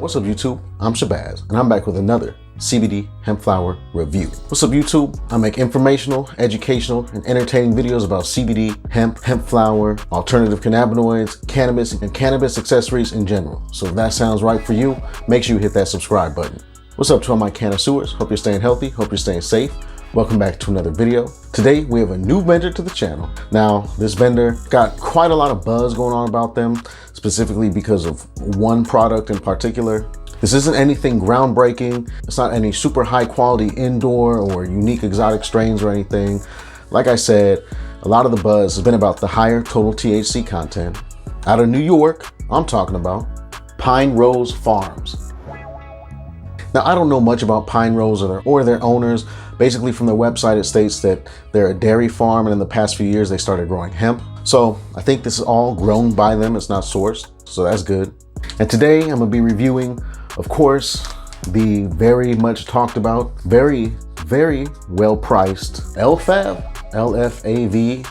What's up YouTube? I'm Shabazz and I'm back with another CBD hemp flower review. What's up YouTube? I make informational, educational, and entertaining videos about CBD, hemp flower, alternative cannabinoids, cannabis, and cannabis accessories in general. So if that sounds right for you, make sure you hit that subscribe button. What's up to all my connoisseurs? Hope you're staying healthy, hope you're staying safe. Welcome back to another video. Today we have a new vendor to the channel. Now this vendor got quite a lot of buzz going on about them, specifically because of one product in particular. This isn't anything groundbreaking. It's not any super high quality indoor or unique exotic strains or anything. Like I said, a lot of the buzz has been about the higher total THC content. Out of New York, I'm talking about Pine Rose Farms. Now, I don't know much about Pine Rose or their owners. Basically, from their website, it states that they're a dairy farm, and in the past few years, they started growing hemp. So I think this is all grown by them. It's not sourced, so that's good. And today, I'm gonna be reviewing, of course, the very much talked about, very well priced LFAV.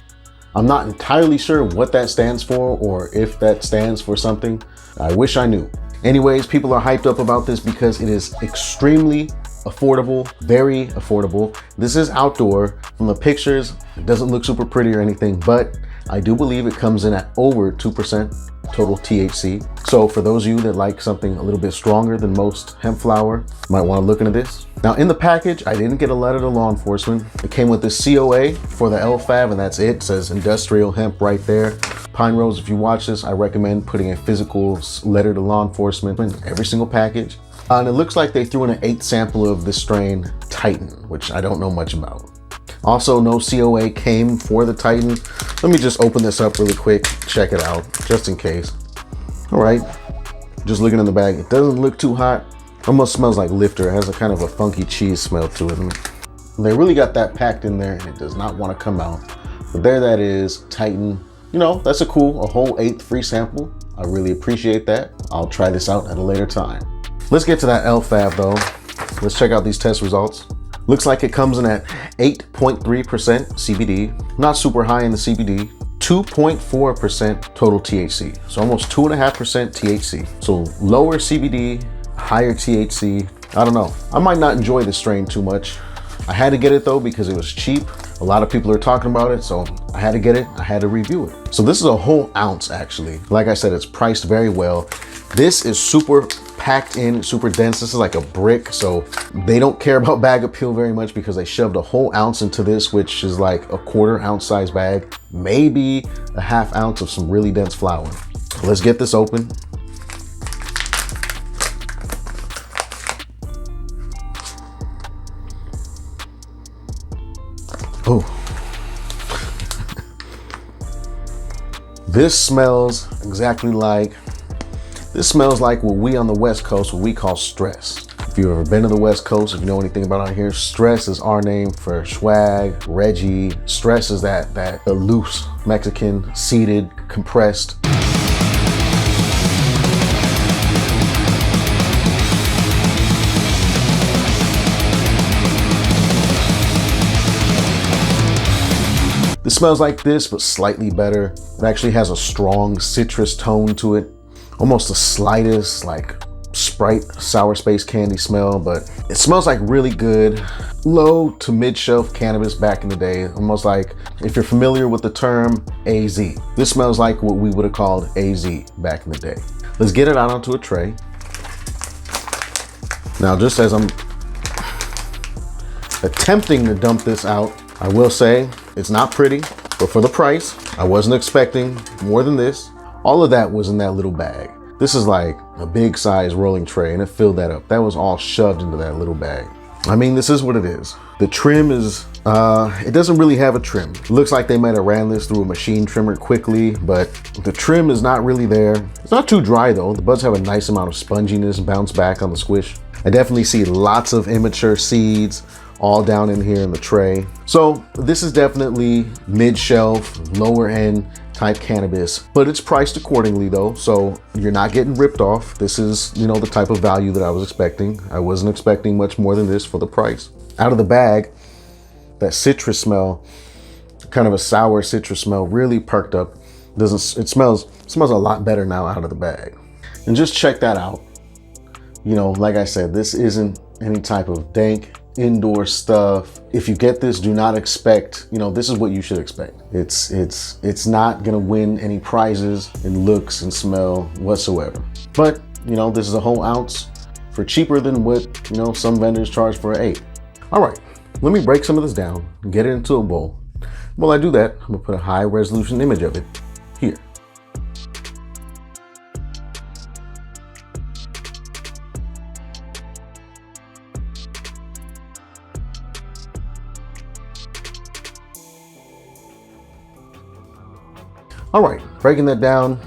I'm not entirely sure what that stands for or if that stands for something. I wish I knew. Anyways, people are hyped up about this because it is extremely affordable, very affordable. This is outdoor. From the pictures, it doesn't look super pretty or anything, but I do believe it comes in at over 2% total THC. So for those of you that like something a little bit stronger than most hemp flower, you might want to look into this. Now in the package, I didn't get a letter to law enforcement. It came with this COA for the LFAV and that's it. It says industrial hemp right there. Pine Rose, if you watch this, I recommend putting a physical letter to law enforcement in every single package. And it looks like they threw in an 8th sample of the strain Titan, which I don't know much about. Also, no COA came for the Titan. Let me just open this up really quick, check it out, just in case. All right, just looking in the bag. It doesn't look too hot. Almost smells like lifter. It has a kind of a funky cheese smell to it. They really got that packed in there and it does not want to come out. But there that is, Titan. You know, that's a whole 8th free sample. I really appreciate that. I'll try this out at a later time. Let's get to that LFAV though. Let's check out these test results. Looks like it comes in at 8.3% CBD, not super high in the CBD, 2.4% total THC. So almost 2.5% THC. So lower CBD, higher THC. I don't know. I might not enjoy this strain too much. I had to get it though because it was cheap. A lot of people are talking about it, so I had to get it. I had to review it. So this is a whole ounce actually. Like I said, it's priced very well. This is super packed in, super dense. This is like a brick, so they don't care about bag appeal very much because they shoved a whole ounce into this, which is like a 1/4 ounce size bag, maybe a 1/2 ounce of some really dense flower. Let's get this open. Oh, this smells exactly like, what we on the West Coast, what we call stress. If you've ever been to the West Coast, if you know anything about out here, stress is our name for swag, Reggie. Stress is that loose Mexican, seated, compressed. This smells like this, but slightly better. It actually has a strong citrus tone to it. Almost the slightest like Sprite sour space candy smell, but it smells like really good low to mid-shelf cannabis back in the day. Almost like, if you're familiar with the term AZ. This smells like what we would have called AZ back in the day. Let's get it out onto a tray. Now, just as I'm attempting to dump this out, I will say it's not pretty, but for the price, I wasn't expecting more than this. All of that was in that little bag. This is like a big size rolling tray and it filled that up. That was all shoved into that little bag. I mean, this is what it is. The trim is, it doesn't really have a trim. It looks like they might have ran this through a machine trimmer quickly, but the trim is not really there. It's not too dry though. The buds have a nice amount of sponginess, bounce back on the squish. I definitely see lots of immature seeds all down in here in the tray. So this is definitely mid-shelf, lower end type cannabis, but it's priced accordingly though. So you're not getting ripped off. This is, you know, the type of value that I was expecting. I wasn't expecting much more than this for the price. Out of the bag, that citrus smell, kind of a sour citrus smell, really perked up. It smells a lot better now out of the bag. And just check that out. You know, like I said, this isn't any type of dank indoor stuff. If you get this, do not expect, you know, this is what you should expect. It's not gonna win any prizes in looks and smell whatsoever. But, you know, this is a whole ounce for cheaper than what, you know, some vendors charge for an eighth. All right, let me break some of this down and get it into a bowl. While I do that, I'm gonna put a high resolution image of it here. All right, breaking that down,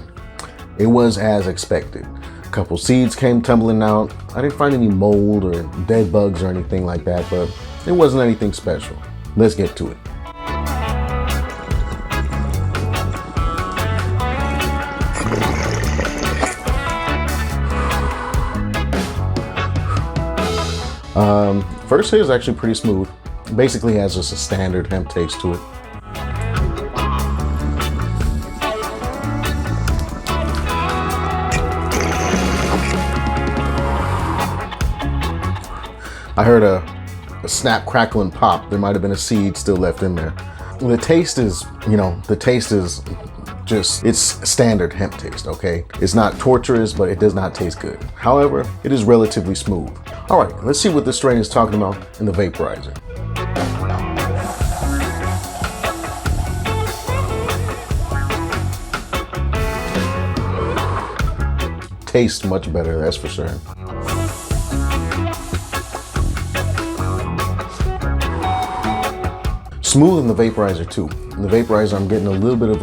it was as expected. A couple seeds came tumbling out. I didn't find any mold or dead bugs or anything like that, but it wasn't anything special. Let's get to it. First hit is actually pretty smooth. Basically has just a standard hemp taste to it. I heard a snap, crackle, and pop. There might have been a seed still left in there. The taste is, you know, the taste is just, it's standard hemp taste, okay? It's not torturous, but it does not taste good. However, it is relatively smooth. All right, let's see what this strain is talking about in the vaporizer. Tastes much better, that's for sure. Smooth in the vaporizer too. In the vaporizer, I'm getting a little bit of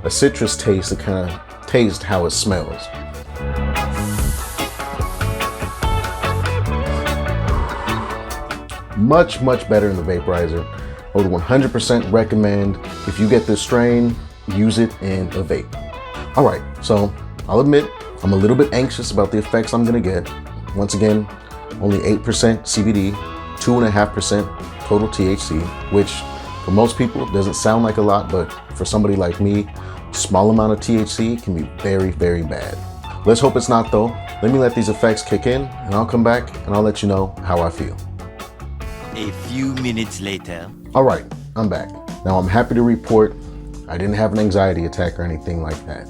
a citrus taste to kind of taste how it smells. Much, much better in the vaporizer. I would 100% recommend, if you get this strain, use it in a vape. All right, so I'll admit, I'm a little bit anxious about the effects I'm gonna get. Once again, only 8% CBD, 2.5% total THC, which for most people doesn't sound like a lot, but for somebody like me, small amount of THC can be very, very bad. Let's hope it's not though. Let me let these effects kick in and I'll come back and I'll let you know how I feel. A few minutes later. All right, I'm back. Now I'm happy to report I didn't have an anxiety attack or anything like that.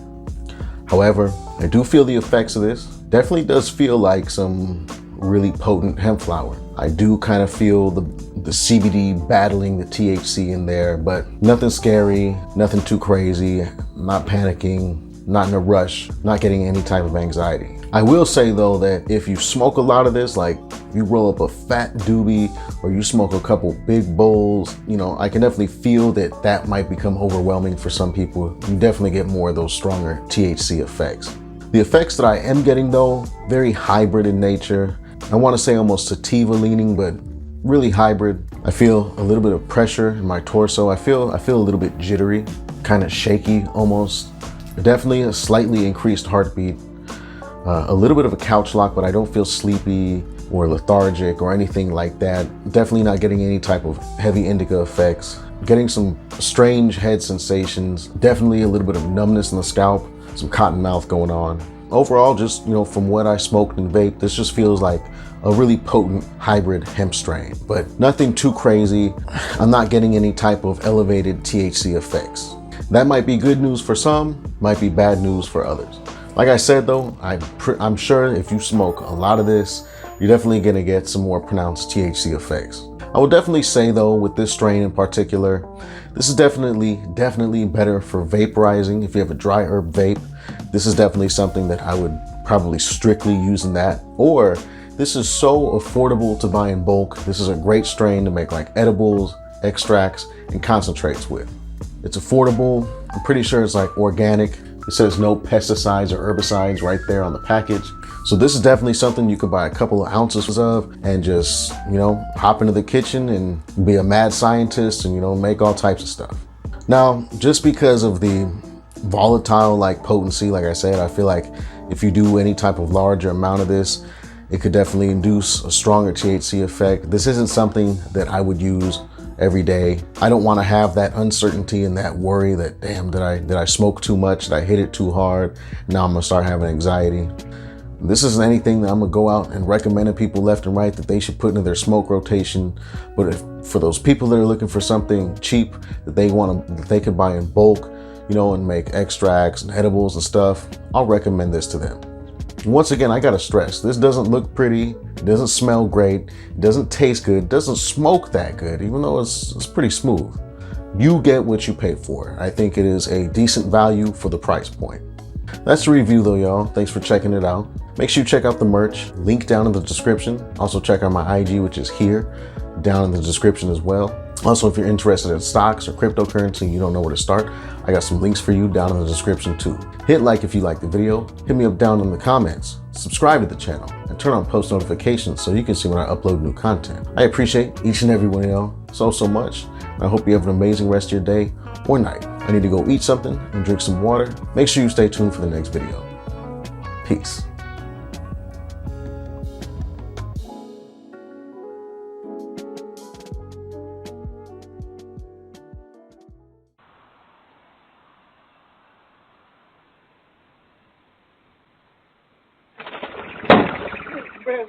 However, I do feel the effects of this. Definitely does feel like some really potent hemp flower. I do kind of feel the CBD battling the THC in there, but nothing scary, nothing too crazy, not panicking, not in a rush, not getting any type of anxiety. I will say though that if you smoke a lot of this, like you roll up a fat doobie or you smoke a couple big bowls, you know, I can definitely feel that that might become overwhelming for some people. You definitely get more of those stronger THC effects. The effects that I am getting though, very hybrid in nature. I want to say almost sativa leaning, but really hybrid. I feel a little bit of pressure in my torso. I feel a little bit jittery, kind of shaky almost. Definitely a slightly increased heartbeat. A little bit of a couch lock, but I don't feel sleepy or lethargic or anything like that. Definitely not getting any type of heavy indica effects. Getting some strange head sensations. Definitely a little bit of numbness in the scalp, some cotton mouth going on. Overall, just, you know, from what I smoked and vaped, this just feels like a really potent hybrid hemp strain, but nothing too crazy. I'm not getting any type of elevated THC effects. That might be good news for some, might be bad news for others. Like I said though, I'm sure if you smoke a lot of this, you're definitely gonna get some more pronounced THC effects. I would definitely say though, with this strain in particular, this is definitely better for vaporizing. If you have a dry herb vape, this is definitely something that I would probably strictly use in that. Or this is so affordable to buy in bulk. This is a great strain to make like edibles, extracts, and concentrates with. It's affordable. I'm pretty sure it's like organic. It says no pesticides or herbicides right there on the package. So this is definitely something you could buy a couple of ounces of and just, you know, hop into the kitchen and be a mad scientist and, you know, make all types of stuff. Now, just because of the volatile like potency, like I said, I feel like if you do any type of larger amount of this, it could definitely induce a stronger THC effect. This isn't something that I would use every day. I don't want to have that uncertainty and that worry that, damn, did I smoke too much? Did I hit it too hard? Now I'm gonna start having anxiety. This isn't anything that I'm gonna go out and recommend to people left and right that they should put into their smoke rotation. But for those people that are looking for something cheap that they can buy in bulk, you know, and make extracts and edibles and stuff, I'll recommend this to them. Once again, I gotta stress, this doesn't look pretty, it doesn't smell great, it doesn't taste good, it doesn't smoke that good, even though it's pretty smooth. You get what you pay for. I think it is a decent value for the price point. That's the review though, y'all. Thanks for checking it out. Make sure you check out the merch, link down in the description. Also check out my IG, which is here, down in the description as well. Also, if you're interested in stocks or cryptocurrency, you don't know where to start, I got some links for you down in the description too. Hit like if you like the video, hit me up down in the comments, subscribe to the channel, and turn on post notifications so you can see when I upload new content. I appreciate each and every one of y'all so much. And I hope you have an amazing rest of your day or night. I need to go eat something and drink some water. Make sure you stay tuned for the next video. Peace. Bro.